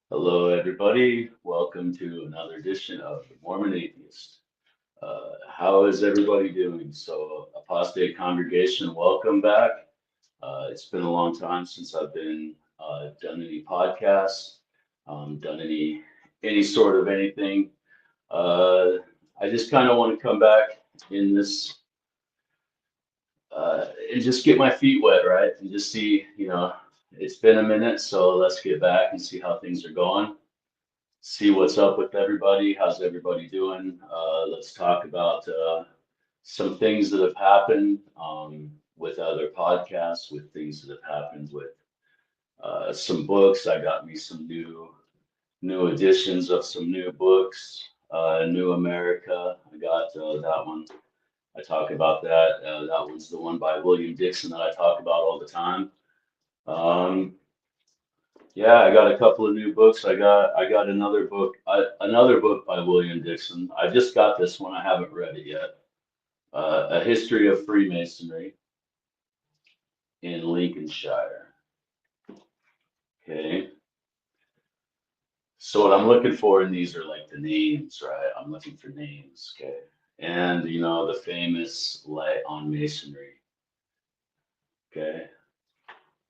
Hello, everybody. Welcome to another edition of the Mormon Atheist. How is everybody doing? So, Apostate congregation, welcome back. It's been a long time since I've been done any podcasts, done any sort of anything. Uh, I just kind of want to come back in this and just get my feet wet, right? And just see, it's been a minute, so let's get back and see how things are going. See what's up with everybody. How's everybody doing? Let's talk about some things that have happened with other podcasts, with things that have happened with some books. I got me some new editions of some new books. New America. I got that one. I talk about that. That one's the one by William Dixon that I talk about all the time. Um, Yeah, I got a couple of new books. I got another book by William Dixon. I just got this one. I haven't read it yet. A History of Freemasonry in Lincolnshire. Okay. So what I'm looking for in these are like the names, right? I'm looking for names. Okay. And the famous light on masonry. Okay.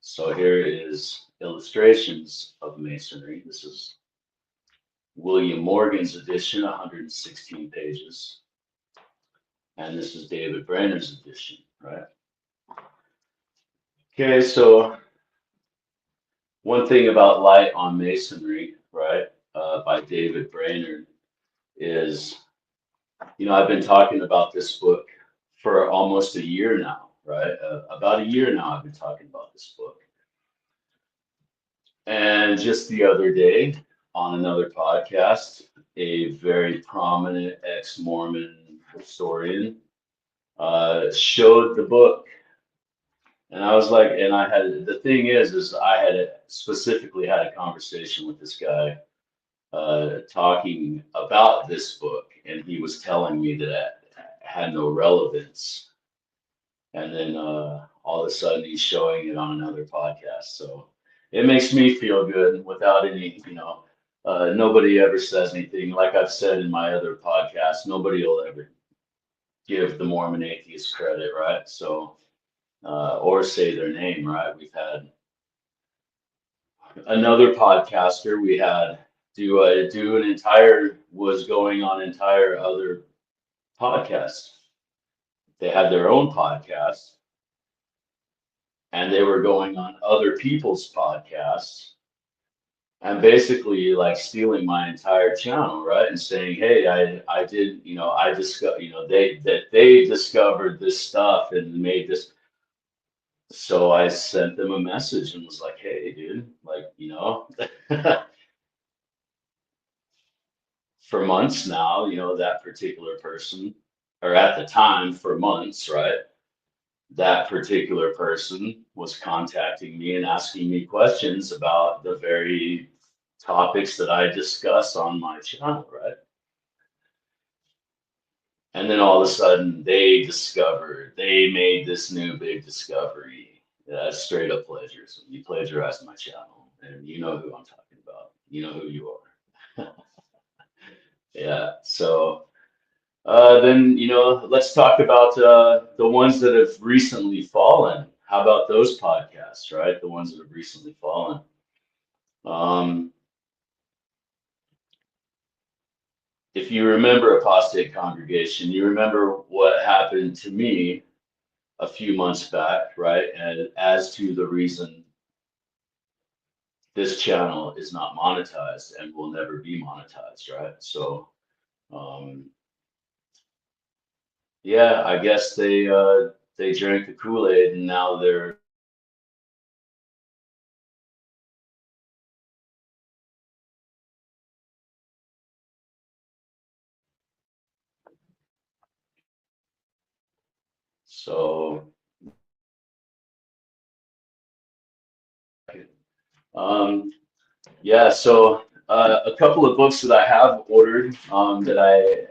So here is illustrations of masonry. This is William Morgan's edition, 116 pages. And this is David Brainer's edition, right? Okay, so one thing about Light on Masonry, right, by David Brainerd is, I've been talking about this book for almost a year now, right? About a year now I've been talking about this book. And just the other day on another podcast, a very prominent ex-Mormon historian showed the book. And I was like, and I had, the thing is I had specifically had a conversation with this guy talking about this book, and he was telling me that it had no relevance. And then all of a sudden he's showing it on another podcast. So it makes me feel good without any, nobody ever says anything. Like I've said in my other podcast, nobody will ever give the Mormon atheist credit, right? So, or say their name, right? We've had another podcaster we had do an entire was going on entire other podcast. They had their own podcast and they were going on other people's podcasts and basically like stealing my entire channel, right? And saying, hey, I did, I discovered, they discovered this stuff and made this. So I sent them a message and was like, hey, dude, like, for months now, that particular person, or at the time for months, right? That particular person was contacting me and asking me questions about the very topics that I discuss on my channel, right? And then all of a sudden they made this new big discovery. That's straight up plagiarism. You plagiarized my channel, and you know who I'm talking about. You know who you are. Yeah. So then, let's talk about the ones that have recently fallen. How about those podcasts, right? The ones that have recently fallen. Um, if you remember Apostate Congregation, you remember what happened to me a few months back, right? And as to the reason this channel is not monetized and will never be monetized, right? So, um, yeah, I guess they drank the Kool-Aid and now they're so. Um, yeah, so a couple of books that I have ordered that I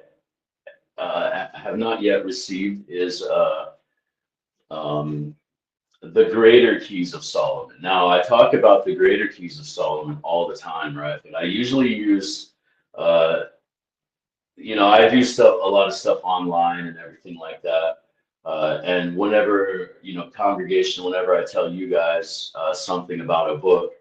have not yet received is um, the greater keys of Solomon. Now, I talk about the greater keys of Solomon all the time, right? But I usually use, uh, I do a lot of stuff online and everything like that. And whenever, congregation, whenever I tell you guys something about a book,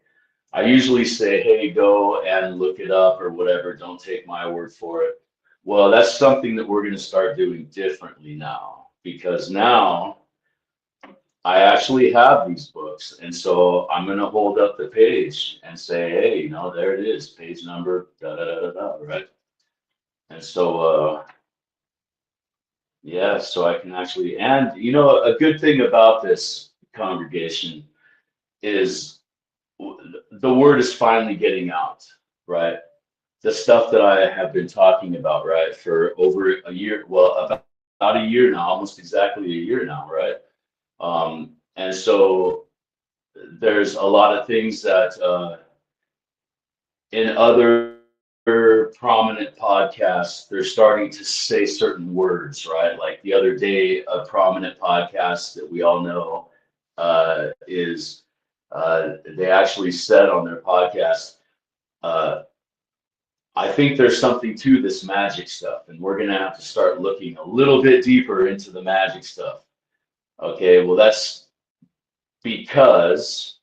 I usually say, hey, go and look it up or whatever. Don't take my word for it. Well, that's something that we're going to start doing differently now, because now I actually have these books. And so I'm going to hold up the page and say, hey, there it is, page number, da da da da da, right? And so, yeah, so I can actually, and a good thing about this congregation is the word is finally getting out, right? The stuff that I have been talking about, right, for over a year, well, about a year now, almost exactly a year now, right? And so there's a lot of things that in other prominent podcasts, they're starting to say certain words, right? Like the other day, a prominent podcast that we all know is they actually said on their podcast, uh, I think there's something to this magic stuff, and we're going to have to start looking a little bit deeper into the magic stuff. Okay, well, that's because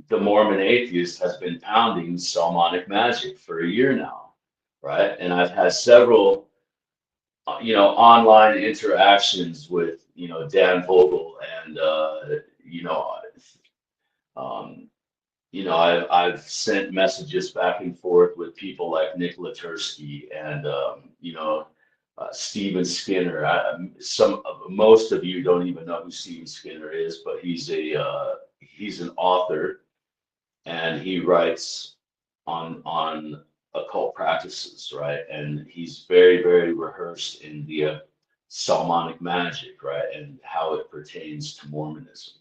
the Mormon atheist has been pounding Solomonic magic for a year now, right? And I've had several, online interactions with, Dan Vogel and, um, I've sent messages back and forth with people like Nick Latursky and, Stephen Skinner. Most of you don't even know who Stephen Skinner is, but he's an author, and he writes on occult practices, right? And he's very, very rehearsed in the Solomonic magic, right, and how it pertains to Mormonism.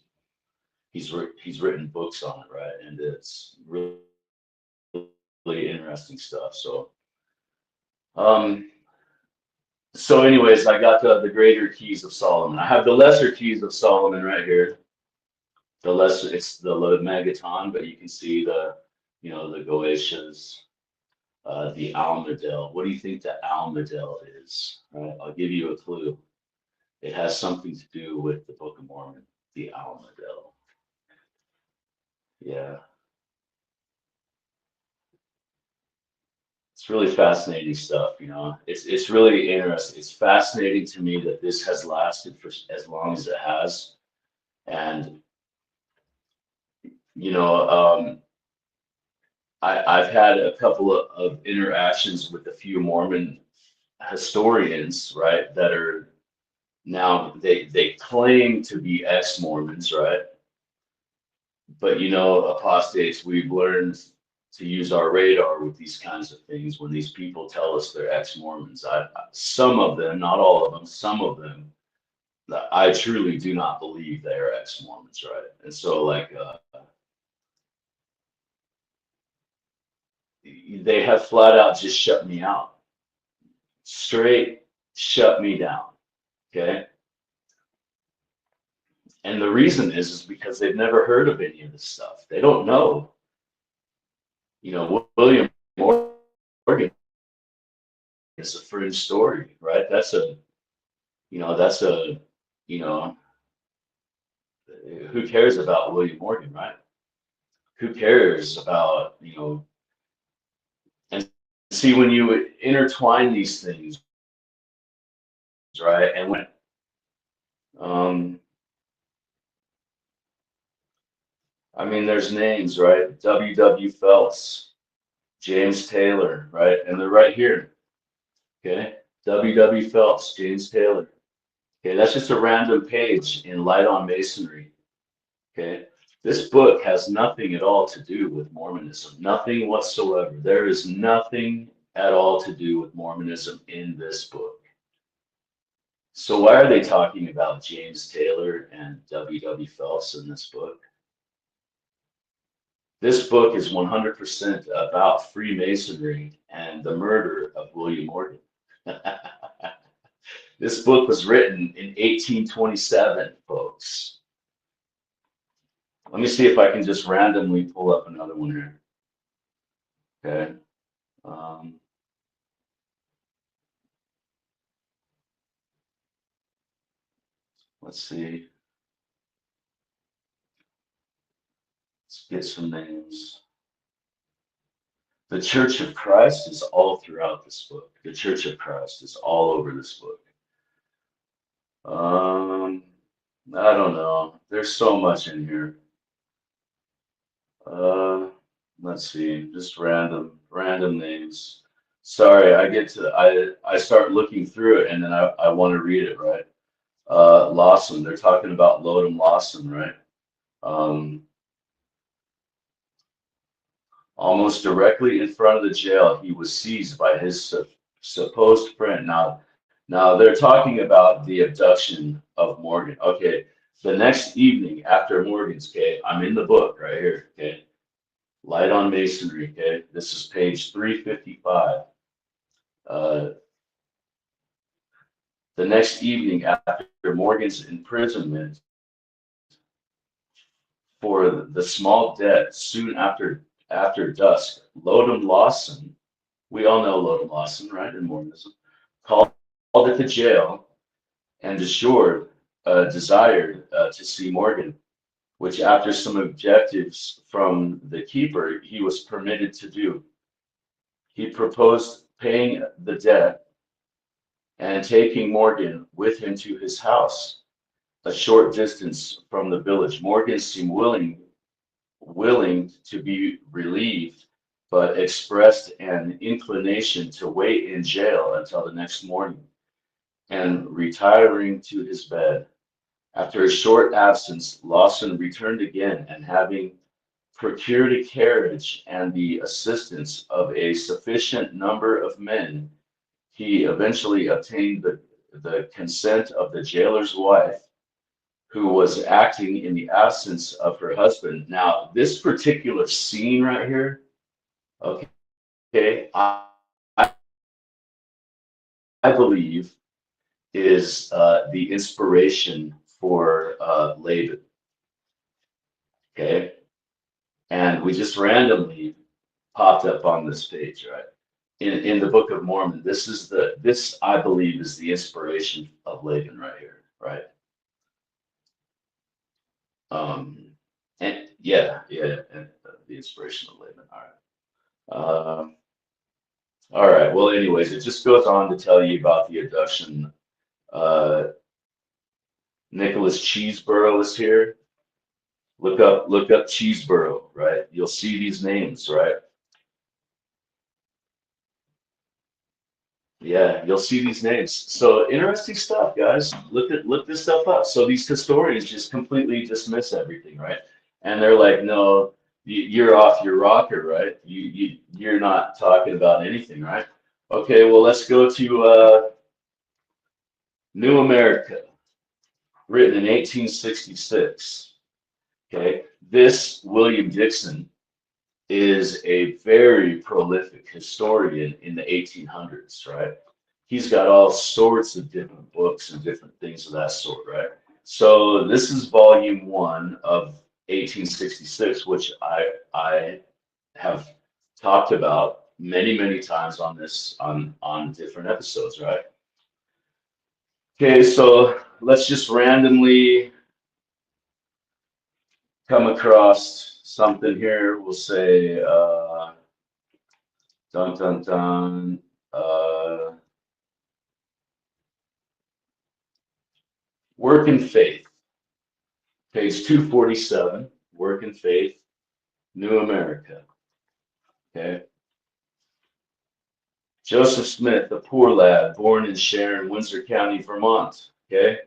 He's written books on it, right, and it's really, really interesting stuff. Um, so anyways, I got the greater keys of Solomon. I have the lesser keys of Solomon right here. The lesser, it's the Megaton, but you can see the Goetias, the Almadel. What do you think the Almadel is? Right, I'll give you a clue. It has something to do with the Book of Mormon, the Almadel. Yeah, it's really fascinating stuff. It's really interesting. It's fascinating to me that this has lasted for as long as it has, and you know, I've had a couple of interactions with a few Mormon historians, right, that are now they claim to be ex-Mormons, right? But apostates, we've learned to use our radar with these kinds of things when these people tell us they're ex-Mormons. Some of them, not all of them, some of them, I truly do not believe they are ex-Mormons, right? And so, like, they have flat out just shut me out, straight shut me down. Okay. And the reason is because they've never heard of any of this stuff. They don't know. William Morgan is a fringe story, right? That's a, you know, who cares about William Morgan, right? Who cares about, and see, when you intertwine these things, right? And um, there's names, right? W. Phelps, James Taylor, right? And they're right here. Okay. W. Phelps, James Taylor. Okay, that's just a random page in Light on Masonry. Okay. This book has nothing at all to do with Mormonism. Nothing whatsoever. There is nothing at all to do with Mormonism in this book. So why are they talking about James Taylor and W. Phelps in this book? This book is 100% about Freemasonry and the murder of William Morgan. This book was written in 1827, folks. Let me see if I can just randomly pull up another one here. Okay. Um, let's see. Let's get some names. The Church of Christ is all throughout this book. The Church of Christ is all over this book. Um, I don't know. There's so much in here. Uh, let's see. Just random names. Sorry, I start looking through it and then I want to read it, right? Lawson, they're talking about Lodom Lawson, right? Um, Almost directly in front of the jail, he was seized by his supposed friend. Now they're talking about the abduction of Morgan. Okay, the next evening after Morgan's, okay, I'm in the book right here, okay, Light on Masonry, okay, this is page 355. Uh, the next evening after Morgan's imprisonment for the small debt, soon after dusk, Lodom Lawson, we all know Lodom Lawson, right, in Mormonism, called at the jail and desired to see Morgan, which after some objectives from the keeper, he was permitted to do. He proposed paying the debt and taking Morgan with him to his house, a short distance from the village. Morgan seemed willing to be relieved, but expressed an inclination to wait in jail until the next morning, and retiring to his bed. After a short absence, Lawson returned again, and having procured a carriage and the assistance of a sufficient number of men, he eventually obtained the consent of the jailer's wife, who was acting in the absence of her husband. Now, this particular scene right here, okay, I believe is the inspiration for Laban, okay? And we just randomly popped up on this page, right? In the Book of Mormon, this I believe is the inspiration of Laban right here, right? Um, and and the inspiration of Laban. All right. All right. Well, anyways, it just goes on to tell you about the abduction. Uh, Nicholas Cheeseborough is here. Look up Cheeseborough, right? You'll see these names, right? Yeah, you'll see these names. So interesting stuff, guys. Look this stuff up. So these historians just completely dismiss everything, right? And they're like, no, you're off your rocker, right? You're not talking about anything, right? Okay, well let's go to New America, written in 1866. Okay, this William Dixon is a very prolific historian in the 1800s, right? He's got all sorts of different books and different things of that sort, right? So this is volume one of 1866, which I have talked about many times on this on different episodes, right? Okay, so let's just randomly come across something here. We'll say dun dun dun. Uh, Work and Faith, page 247. Work and Faith, New America. Okay. Joseph Smith, a poor lad, born in Sharon, Windsor County, Vermont. Okay.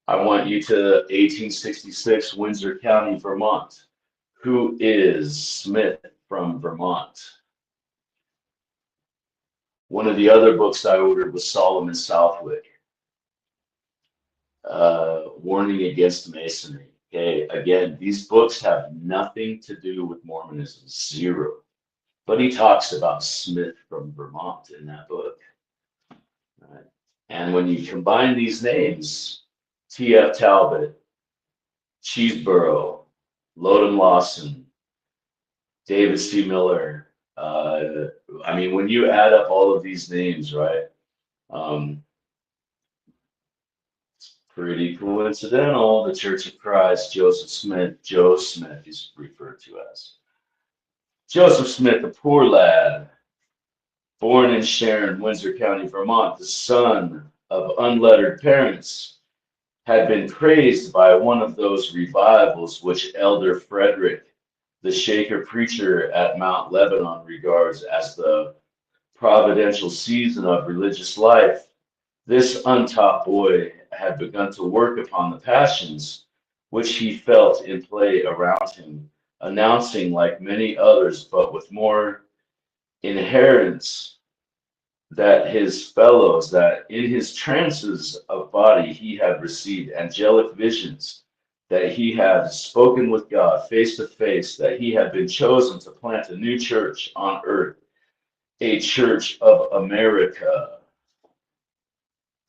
I want you to 1866, Windsor County, Vermont. Who is Smith from Vermont? One of the other books I ordered was Solomon Southwick. Warning Against Masonry. Okay, again, these books have nothing to do with Mormonism, zero. But he talks about Smith from Vermont in that book. Right? And when you combine these names, T.F. Talbot, Cheeseborough, Lodum Lawson, David C. Miller. I mean, when you add up all of these names, right? Um, Pretty coincidental. The Church of Christ, Joseph Smith, Joe Smith, he's referred to as. Joseph Smith, a poor lad, born in Sharon, Windsor County, Vermont, the son of unlettered parents, had been praised by one of those revivals which Elder Frederick, the Shaker preacher at Mount Lebanon, regards as the providential season of religious life. This untaught boy had begun to work upon the passions which he felt in play around him, announcing, like many others, but with more inherence that his fellows, that in his trances of body he had received angelic visions, that he had spoken with God face to face, that he had been chosen to plant a new church on earth, a church of America.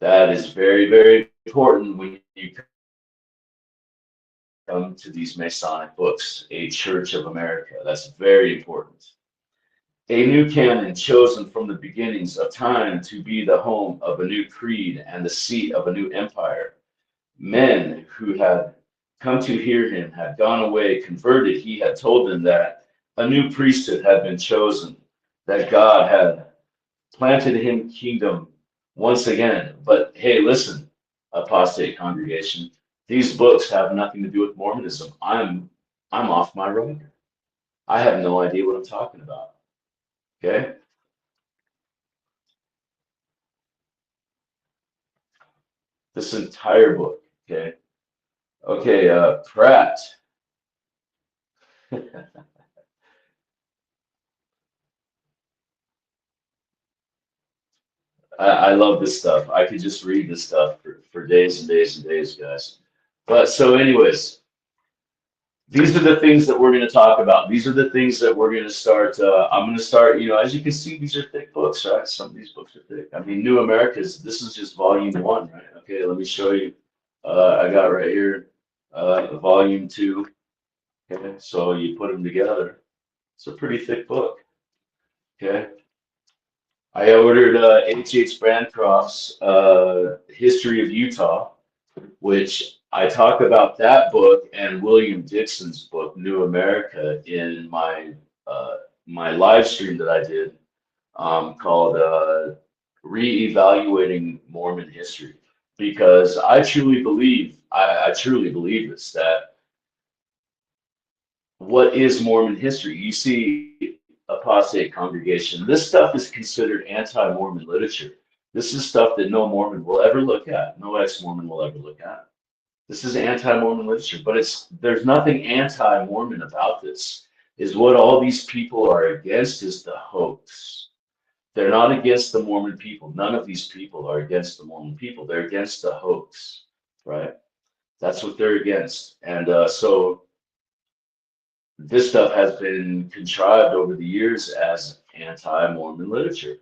That is very, very important when you come to these Masonic books, a church of America. That's very important. A new canon chosen from the beginnings of time to be the home of a new creed and the seat of a new empire. Men who had come to hear him had gone away converted. He had told them that a new priesthood had been chosen, that God had planted him kingdom once again. But hey, listen, apostate congregation, these books have nothing to do with Mormonism. I'm off my rocker. I have no idea what I'm talking about. Okay? This entire book. Okay. Okay, Pratt. I love this stuff. I could just read this stuff for days and days and days, guys. But so, anyways, these are the things that we're going to talk about. These are the things that we're going to start. I'm going to start, as you can see, these are thick books, right? Some of these books are thick. I mean, New Americas, this is just volume one, right? Okay, let me show you. I got right here volume two. Okay, so you put them together. It's a pretty thick book. Okay. I ordered H.H. Bancroft's History of Utah, which I talk about that book and William Dixon's book, New America, in my live stream that I did called Reevaluating Mormon History. Because I truly believe, I truly believe this, that what is Mormon history? You see, apostate congregation, this stuff is considered anti-Mormon literature. This is stuff that no Mormon will ever look at, no ex-Mormon will ever look at. This is anti-Mormon literature, but there's nothing anti-Mormon about this. Is what all these people are against is the hoax. They're not against the Mormon people. None of these people are against the Mormon people. They're against the hoax, right? That's what they're against. And so this stuff has been contrived over the years as anti-Mormon literature.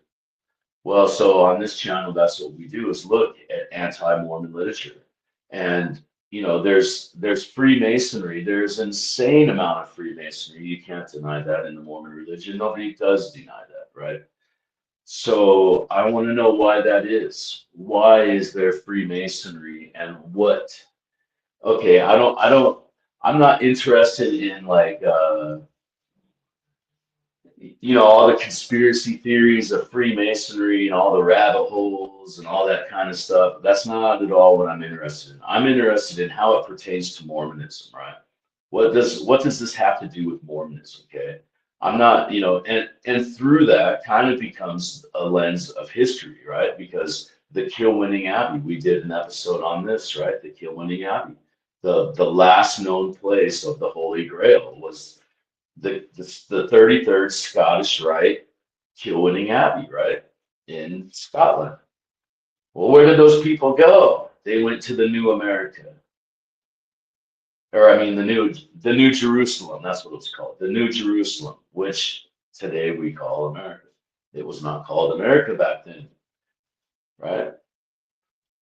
Well, so on this channel, that's what we do is look at anti-Mormon literature. And there's Freemasonry. There's an insane amount of Freemasonry. You can't deny that in the Mormon religion. Nobody does deny that, right? So I want to know why that is. Why is there Freemasonry and what? Okay, I'm not interested in like all the conspiracy theories of Freemasonry and all the rabbit holes and all that kind of stuff. That's not at all what I'm interested in. I'm interested in how it pertains to Mormonism, right? What does this have to do with Mormonism? Okay. I'm not, and through that kind of becomes a lens of history, right? Because the Kilwinning Abbey, we did an episode on this, right? The Kilwinning Abbey, the last known place of the Holy Grail was the 33rd Scottish Rite Kilwinning Abbey, right, in Scotland. Well, where did those people go? They went to the New America, or I mean the New Jerusalem. That's what it's called, the New Jerusalem, which today we call America. It was not called America back then, right?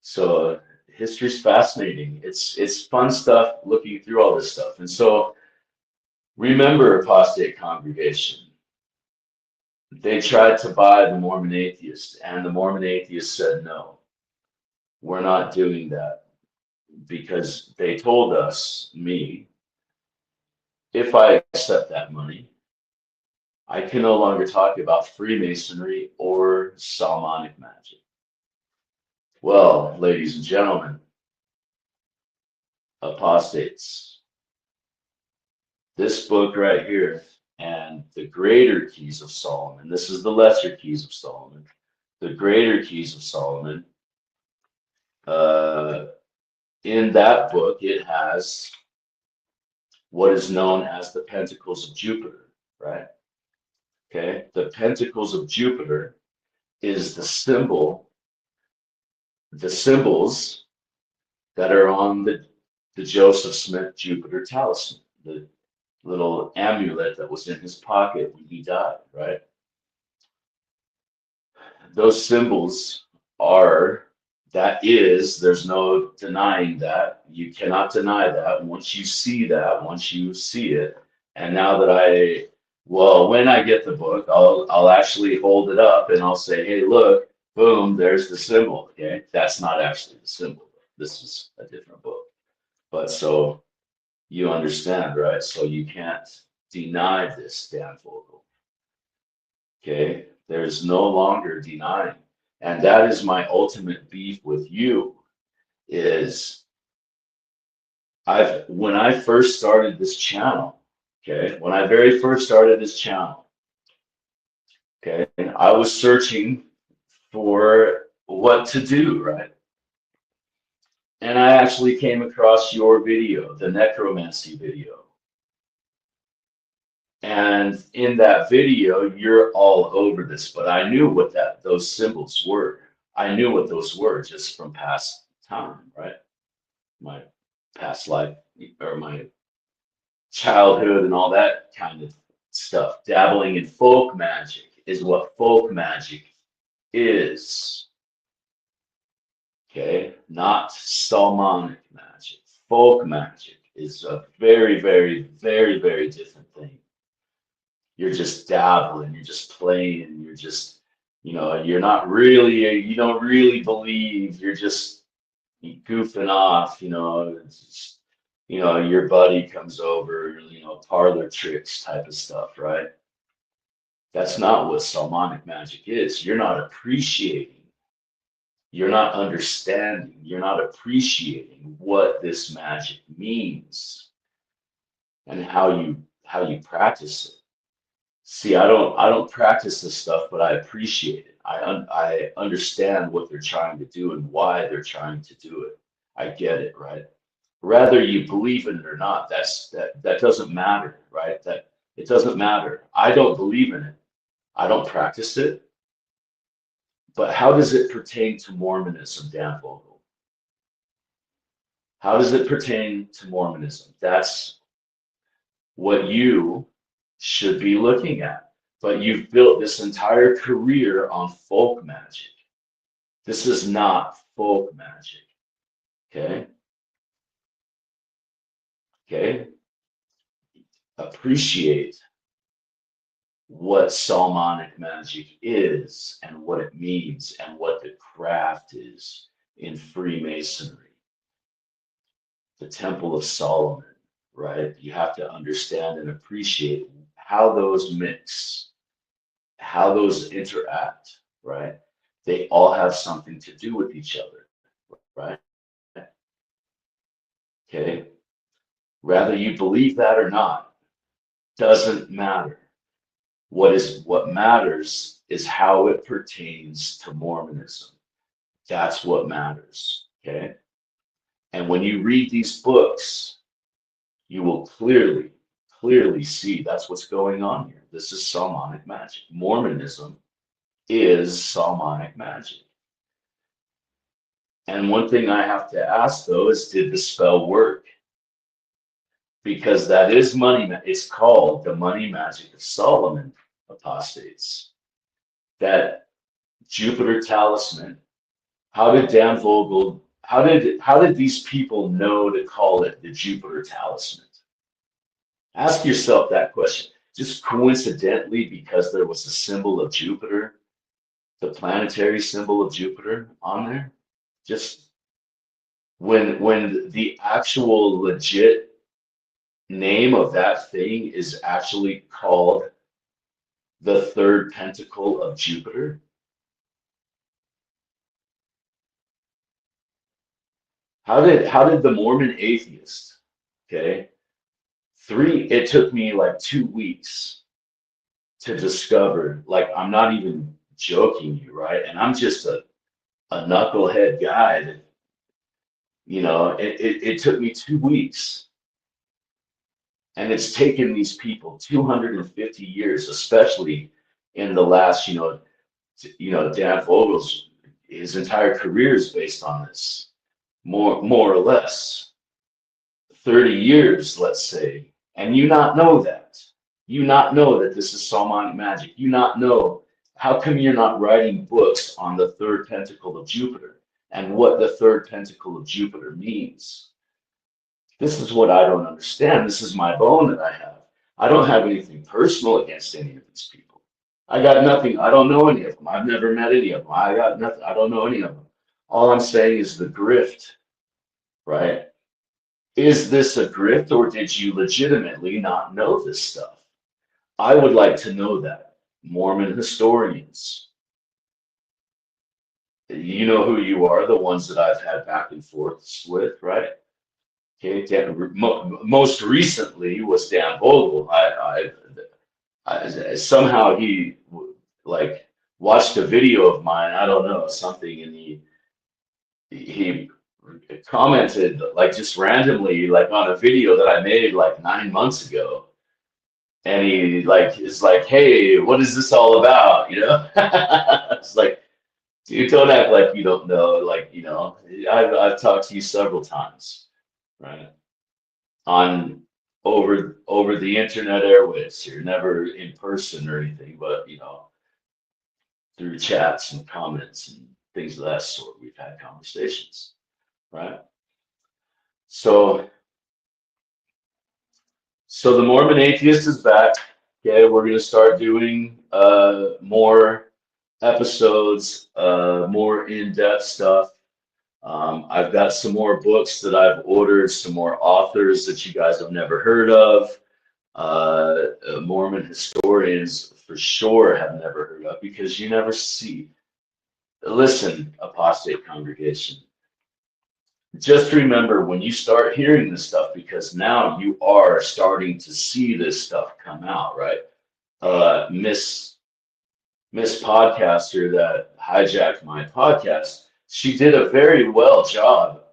So history's fascinating. It's fun stuff looking through all this stuff, and so Remember, apostate congregation, they tried to buy the Mormon atheist, and the Mormon atheist said, no, we're not doing that, because they told us, me, if I accept that money, I can no longer talk about Freemasonry or Solomonic magic. Well, ladies and gentlemen, apostates, this book right here and the greater keys of Solomon, this is the lesser keys of Solomon, the greater keys of Solomon, in that book, it has what is known as the Pentacles of Jupiter, right? Okay, the Pentacles of Jupiter is the symbols that are on the Joseph Smith Jupiter talisman, the little amulet that was in his pocket when he died, right? Those symbols are, there's no denying that. You cannot deny that. Once you see it, and now that when I get the book, I'll actually hold it up and I'll say, hey, look, boom, there's the symbol. Okay, that's not actually the symbol. This is a different book. But so you understand, right? So you can't deny this, Dan Vogel. Okay, there's no longer denying. And that is my ultimate beef with you, is when I first started this channel, okay, when I very first started this channel, okay, I was searching for what to do, right? And I actually came across your video, the necromancy video. And in that video, you're all over this, but I knew what those symbols were. I knew what those were just from past time, right? My past life or my childhood and all that kind of stuff. Dabbling in folk magic is what folk magic is. Okay, not Solomonic magic. Folk magic is a very, very, very, very different thing. You're just dabbling, you're just playing, you're just, you're not really, you don't really believe, you're just goofing off, it's just, your buddy comes over, parlor tricks type of stuff, right? That's not what Solomonic magic is. You're not appreciating, you're not understanding, you're not appreciating what this magic means and how you practice it. See, I don't practice this stuff, but I appreciate it. I understand what they're trying to do and why they're trying to do it. I get it, right? Whether you believe in it or not, that doesn't matter, right? That it doesn't matter. I don't believe in it. I don't practice it. But how does it pertain to Mormonism, Dan Vogel? How does it pertain to Mormonism? That's what you should be looking at. But you've built this entire career on folk magic. This is not folk magic. Okay? Okay? Appreciate what Solomonic magic is and what it means and what the craft is in Freemasonry. The Temple of Solomon, right? You have to understand and appreciate how those mix, how those interact, right? They all have something to do with each other, right? Okay? Whether you believe that or not, doesn't matter. What matters is how it pertains to Mormonism. That's what matters, okay? And when you read these books, you will clearly see that's what's going on here. This is Solomonic magic. Mormonism is Solomonic magic. And one thing I have to ask though is, did the spell work? Because that is money. It's called the money magic of Solomon, apostates. That Jupiter talisman. How did Dan Vogel? How did these people know to call it the Jupiter talisman? Ask yourself that question. Just coincidentally, because there was a symbol of Jupiter, the planetary symbol of Jupiter on there, just when the actual legit name of that thing is actually called the third pentacle of Jupiter. How did the Mormon atheist, okay, it took me like 2 weeks to discover, like, I'm not even joking you, right? And I'm just a knucklehead guy that, it took me 2 weeks. And it's taken these people 250 years, especially in the last, Dan Vogel's, his entire career is based on this, more or less 30 years, let's say, and you not know that. You not know that this is Psalmonic magic. You not know. How come you're not writing books on the third pentacle of Jupiter and what the third pentacle of Jupiter means? This is what I don't understand. This is my bone that I have. I don't have anything personal against any of these people. I got nothing. I don't know any of them. I've never met any of them. I got nothing. I don't know any of them. All I'm saying is the grift, right? Is this a grift, or did you legitimately not know this stuff? I would like to know that. Mormon historians, you know who you are, the ones that I've had back and forths with, right? Okay, most recently was Dan Vogel. Somehow he like watched a video of mine, I don't know, something, and he commented like just randomly like on a video that I made like 9 months ago, and he like is like, hey, what is this all about? It's like, dude, don't act like you don't know. Like, I've talked to you several times, right? On over the internet airwaves. You're never in person or anything, but through chats and comments and things of that sort, we've had conversations, right? So the Mormon atheist is back. Okay, we're gonna start doing more episodes, more in-depth stuff. I've got some more books that I've ordered, some more authors that you guys have never heard of. Mormon historians for sure have never heard of, because you never see. Listen, apostate congregation, just remember when you start hearing this stuff, because now you are starting to see this stuff come out, right? Miss Podcaster that hijacked my podcast, she did a very well job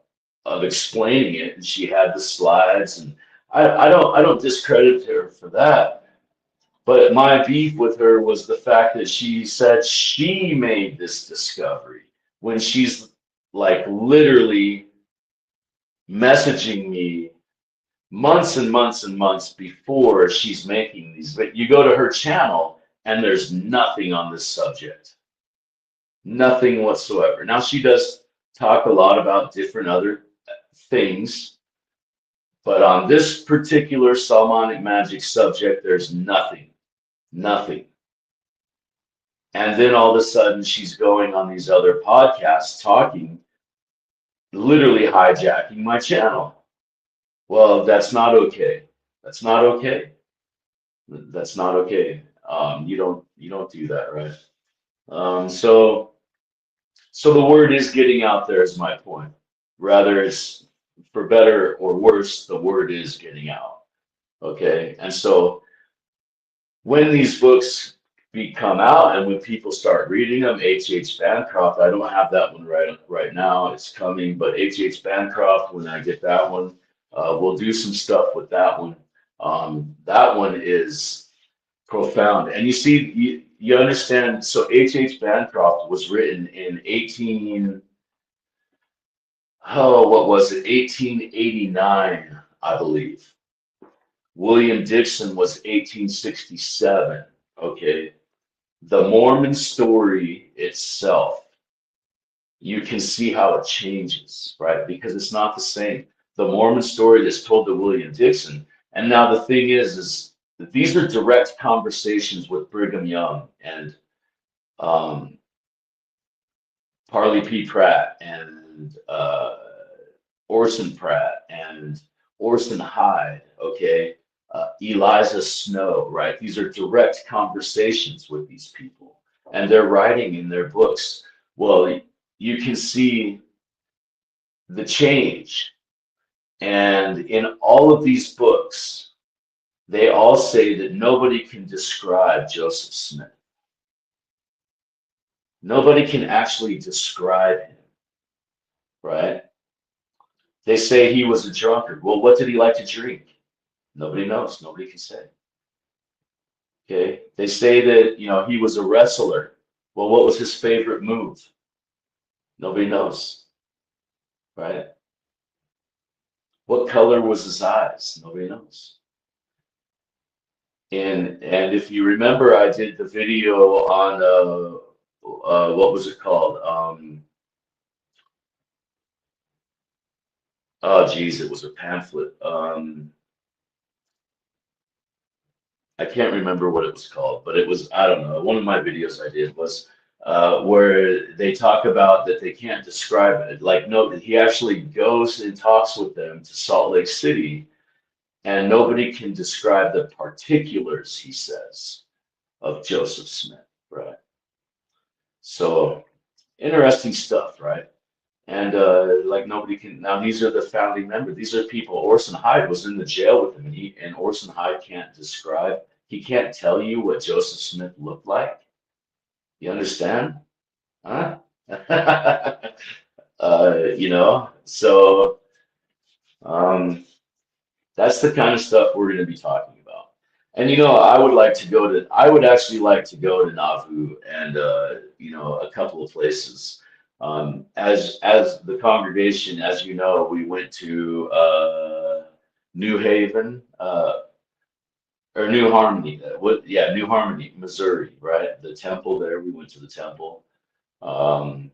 of explaining it, and she had the slides, and I don't discredit her for that. But my beef with her was the fact that she said she made this discovery when she's like literally messaging me months and months and months before she's making these. But you go to her channel and there's nothing on this subject, nothing whatsoever. Now she does talk a lot about different other things, but on this particular Psalmonic magic subject, there's nothing. And then all of a sudden she's going on these other podcasts talking, literally hijacking my channel. Well, that's not okay. That's not okay. That's not okay. You don't do that, right? So the word is getting out there is my point. Rather, it's for better or worse, the word is getting out. Okay, and so when these books come out and when people start reading them, H.H. Bancroft, I don't have that one right now. It's coming, but H.H. Bancroft, when I get that one, we'll do some stuff with that one. That one is profound. And you see, you understand, so H.H. Bancroft was written in 1889, I believe. William Dixon was 1867. Okay. The Mormon story itself, you can see how it changes, right? Because it's not the same. The Mormon story that's told to William Dixon, And now the thing is that these are direct conversations with Brigham Young and um, Parley P. Pratt and Orson Pratt and Orson Hyde, okay, Eliza Snow, right? These are direct conversations with these people, and they're writing in their books. Well, you can see the change, and in all of these books, they all say that nobody can describe Joseph Smith. Nobody can actually describe him, right? They say he was a drunkard. Well, what did he like to drink? Nobody knows. Nobody can say. Okay. They say that, he was a wrestler. Well, what was his favorite move? Nobody knows, right? What color was his eyes? Nobody knows. And if you remember, I did the video on what was it called? Oh, geez, it was a pamphlet. I can't remember what it was called, but it was, I don't know, one of my videos I did was where they talk about that they can't describe it. Like, no, he actually goes and talks with them to Salt Lake City, and nobody can describe the particulars, he says, of Joseph Smith, right? So, interesting stuff, right? And like nobody can now. These are the founding members. These are people. Orson Hyde was in the jail with him, and Orson Hyde can't describe. He can't tell you what Joseph Smith looked like. You understand? Huh? So um, that's the kind of stuff we're going to be talking about. And I would actually like to go to Nauvoo and a couple of places. As the congregation, as you know, we went to New Haven or New Harmony. New Harmony, Missouri, right? The temple there. We went to the temple. Um,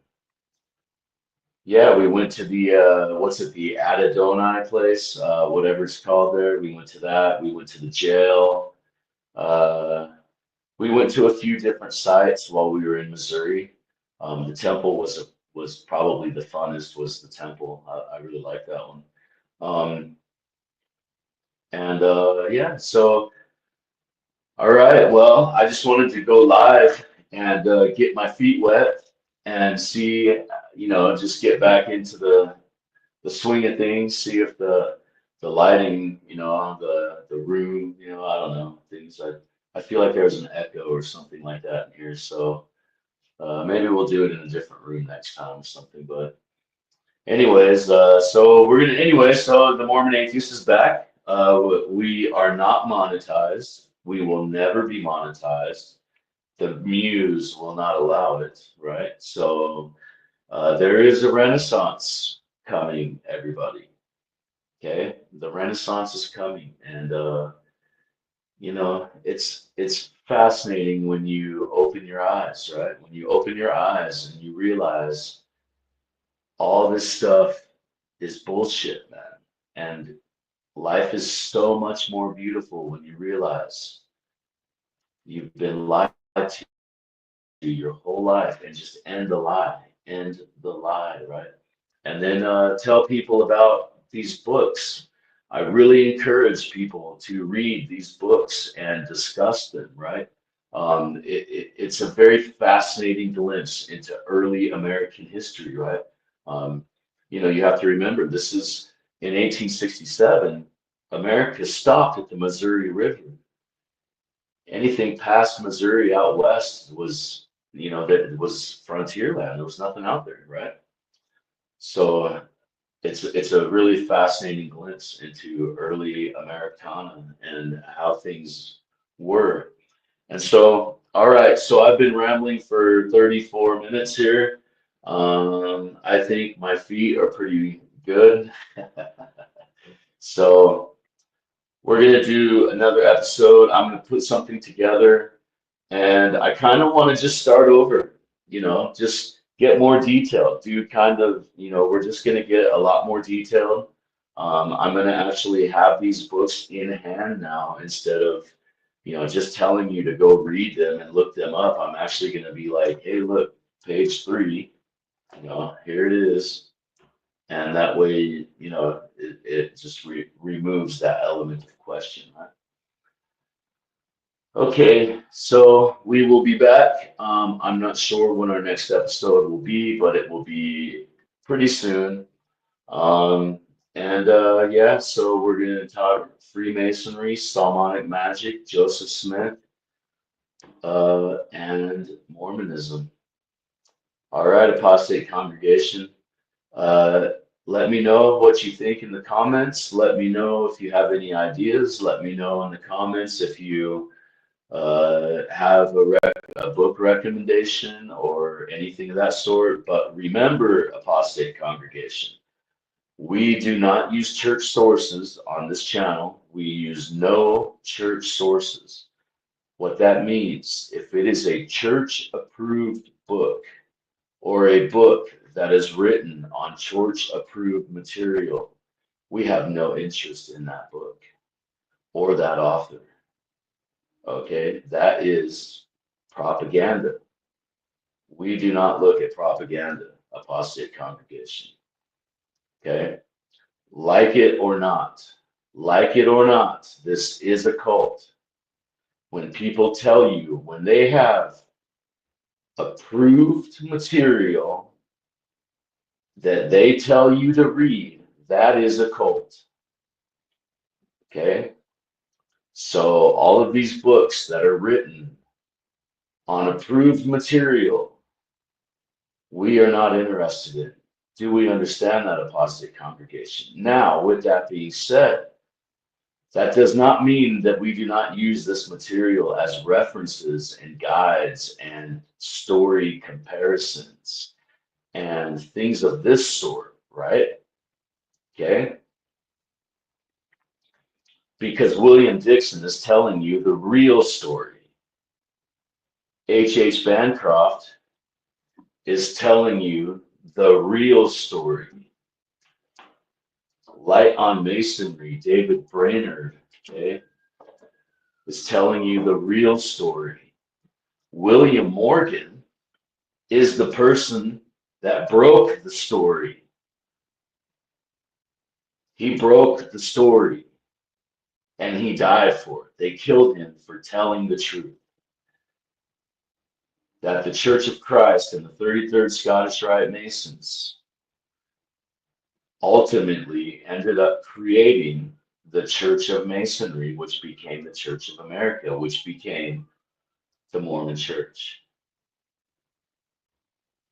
yeah, we went to the what's it, the Adonai place, whatever it's called there. We went to that. We went to the jail. Uh, we went to a few different sites while we were in Missouri. The temple was probably the funnest. Was the temple? I really like that one. Um, and yeah, so all right. Well, I just wanted to go live and get my feet wet and see, just get back into the swing of things, see if the lighting, the room, I don't know, things. I feel like there's an echo or something like that in here, so maybe we'll do it in a different room next time or something. But anyways, so the Mormon Atheist is back. We are not monetized. We will never be monetized. The Muse will not allow it, right? So there is a renaissance coming, everybody. Okay, the Renaissance is coming, and it's fascinating when you open your eyes, right? When you open your eyes and you realize all this stuff is bullshit, man. And life is so much more beautiful when you realize you've been lied to your whole life, and just end the lie, right? And then tell people about these books. I really encourage people to read these books and discuss them, right? It's a very fascinating glimpse into early American history, right? Um, you have to remember this is in 1867, America stopped at the Missouri River. Anything past Missouri out west was, that was frontier land. There was nothing out there, right? So it's a really fascinating glimpse into early Americana and how things were. And so, all right, so I've been rambling for 34 minutes here. I think my feet are pretty good. So we're gonna do another episode. I'm gonna put something together, and I kind of want to just start over, just get more detailed. Do kind of, we're just gonna get a lot more detailed. I'm going to actually have these books in hand now instead of, just telling you to go read them and look them up. I'm actually going to be like, hey, look, page 3, here it is. And that way, it just removes that element of question, right? Okay, so we will be back. I'm not sure when our next episode will be, but it will be pretty soon. Um, yeah, so we're going to talk Freemasonry, Solomonic magic, Joseph Smith, and Mormonism. All right, apostate congregation. Uh, Let me know what you think in the comments. Let me know if you have any ideas. Let me know in the comments if you have a book recommendation or anything of that sort. But remember, apostate congregation, we do not use church sources on this channel. We use no church sources. What that means, if it is a church approved book or a book that is written on church approved material, we have no interest in that book or that author. Okay, that is propaganda. We do not look at propaganda, apostate congregation. Okay, like it or not, this is a cult. When people tell you, when they have approved material that they tell you to read, that is a cult. Okay, so all of these books that are written on approved material, we are not interested in. Do we understand that, apostate congregation? Now, with that being said, that does not mean that we do not use this material as references and guides and story comparisons and things of this sort, right? Okay? Because William Dixon is telling you the real story. H.H. Bancroft is telling you the real story. Light on Masonry, David Brainerd, okay, is telling you the real story. William Morgan is the person that broke the story. He broke the story and he died for it. They killed him for telling the truth. That the Church of Christ and the 33rd Scottish Rite Masons ultimately ended up creating the Church of Masonry, which became the Church of America, which became the Mormon Church.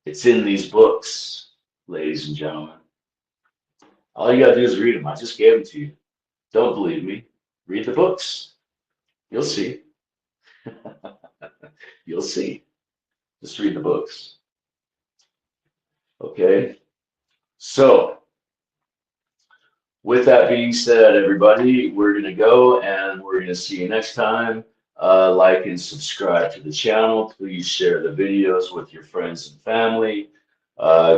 It's in these books, ladies and gentlemen. All you got to do is read them. I just gave them to you. Don't believe me? Read the books. You'll see. You'll see. Just read the books. Okay. So, with that being said, everybody, we're going to go and we're going to see you next time. Like and subscribe to the channel. Please share the videos with your friends and family.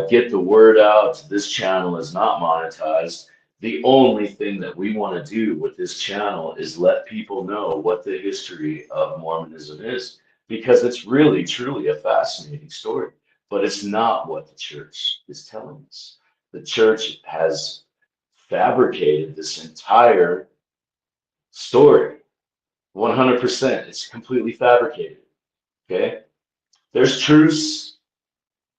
Get the word out. This channel is not monetized. The only thing that we want to do with this channel is let people know what the history of Mormonism is, because it's really, truly a fascinating story. But it's not what the church is telling us. The church has fabricated this entire story. 100%. It's completely fabricated. Okay? There's truths,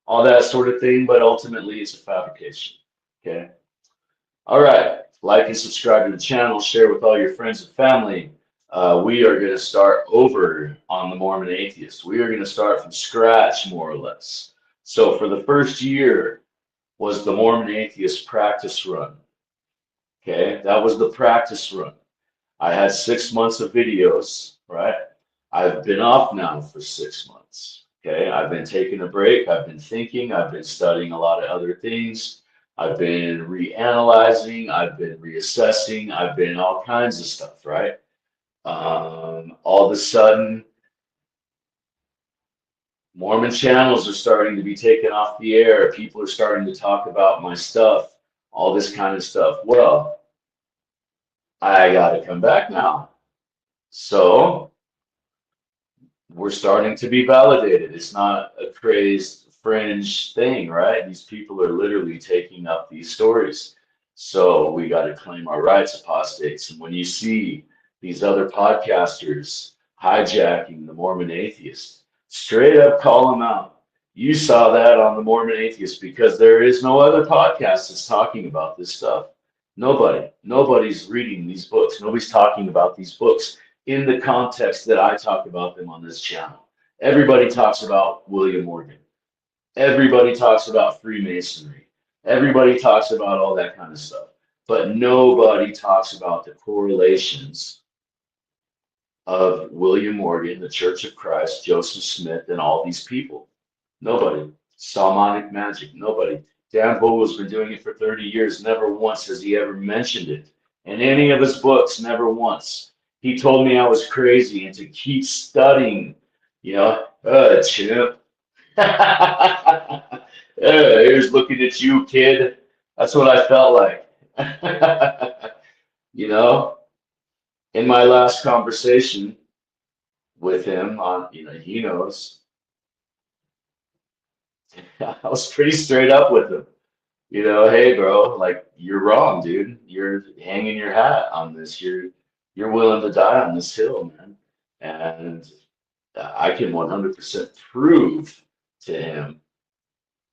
all that sort of thing, but ultimately it's a fabrication. Okay? All right. Like and subscribe to the channel. Share with all your friends and family. We are going to start over on the Mormon Atheist. We are going to start from scratch, more or less. So for the first year was the Mormon Atheist practice run. Okay? That was the practice run. I had 6 months of videos, right? I've been off now for 6 months. Okay, I've been taking a break. I've been thinking. I've been studying a lot of other things. I've been reanalyzing. I've been reassessing. I've been all kinds of stuff, right? All of a sudden, Mormon channels are starting to be taken off the air. People are starting to talk about my stuff, all this kind of stuff. Well, I got to come back now. So we're starting to be validated. It's not a crazed fringe thing, right? These people are literally taking up these stories. So we got to claim our rights, apostates. And when you see these other podcasters hijacking the Mormon atheist, straight up call them out. You saw that on the Mormon atheist because there is no other podcast that's talking about this stuff. Nobody's reading these books. Nobody's talking about these books in the context that I talk about them on this channel. Everybody talks about William Morgan. Everybody talks about Freemasonry. Everybody talks about all that kind of stuff. But nobody talks about the correlations of William Morgan, the Church of Christ, Joseph Smith, and all these people. Nobody. Salmonic magic. Nobody. Dan Vogel's been doing it for 30 years. Never once has he ever mentioned it. In any of his books, never once. He told me I was crazy and to keep studying. You know, chimp. Here's looking at you, kid. That's what I felt like. You know, in my last conversation with him on, he knows, I was pretty straight up with him. Hey, bro, like you're wrong, dude. You're hanging your hat on this. You're willing to die on this hill, man. And I can 100% prove to him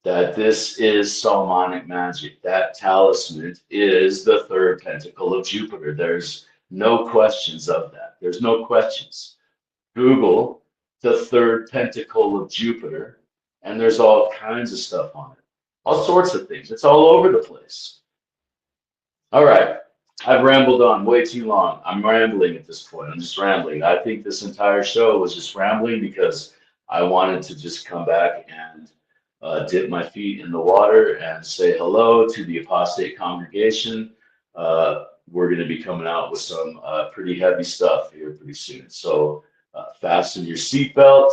that this is Solomonic magic. That talisman is the third pentacle of Jupiter. There's no questions of that. There's no questions. Google the third pentacle of Jupiter, and there's all kinds of stuff on it. All sorts of things. It's all over the place. All right. I've rambled on way too long. I'm rambling at this point. I'm just rambling. I think this entire show was just rambling because I wanted to just come back and dip my feet in the water and say hello to the apostate congregation. We're going to be coming out with some pretty heavy stuff here pretty soon. So fasten your seatbelt,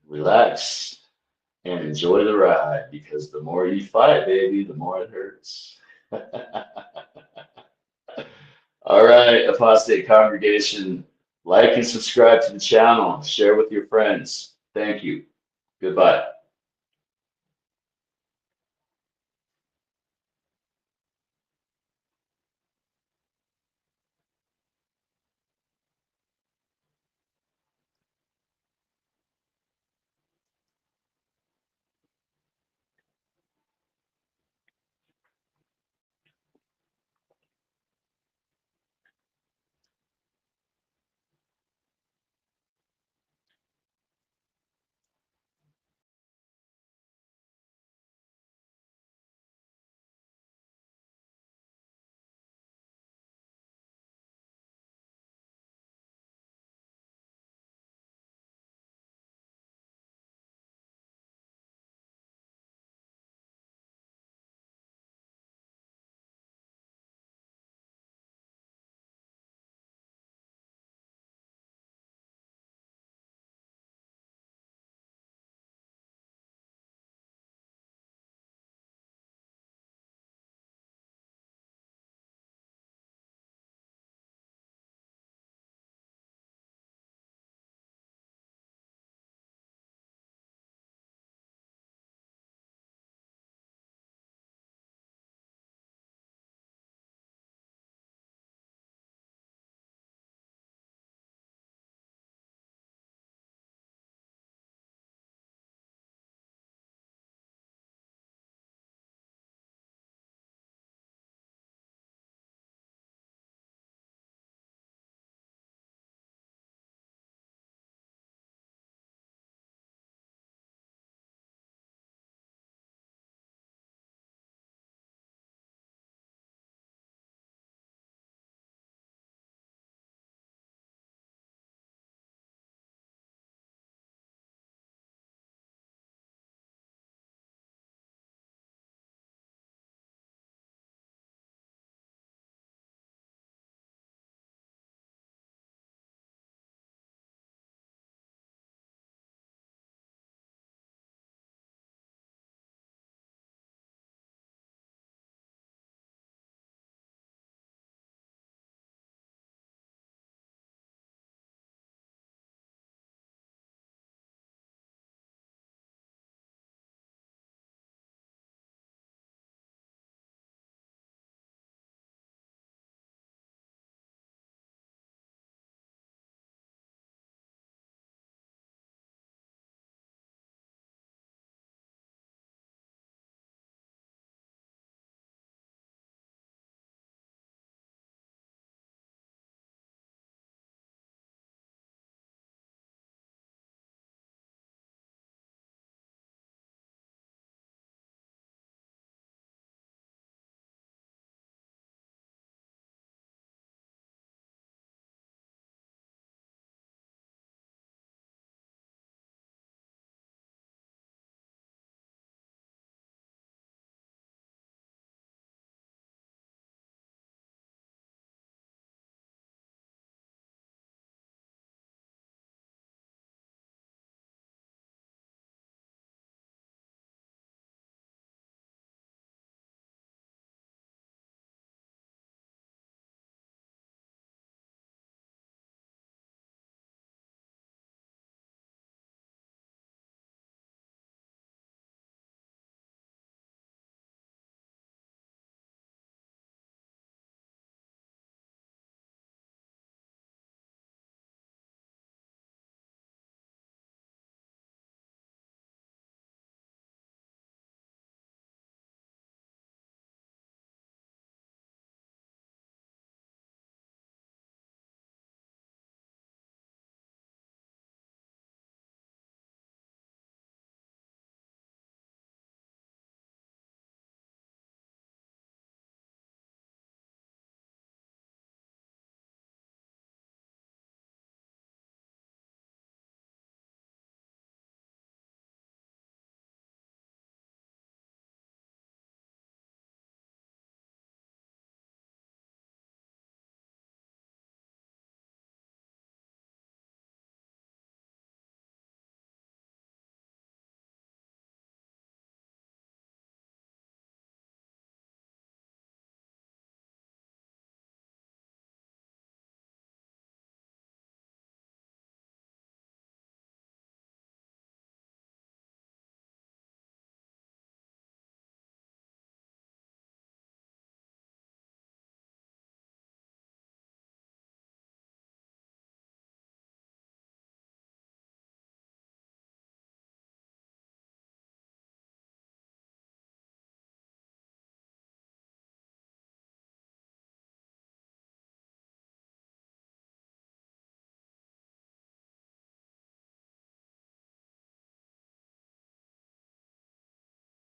relax, and enjoy the ride because the more you fight, baby, the more it hurts. All right, apostate congregation, like and subscribe to the channel, share with your friends. Thank you. Goodbye.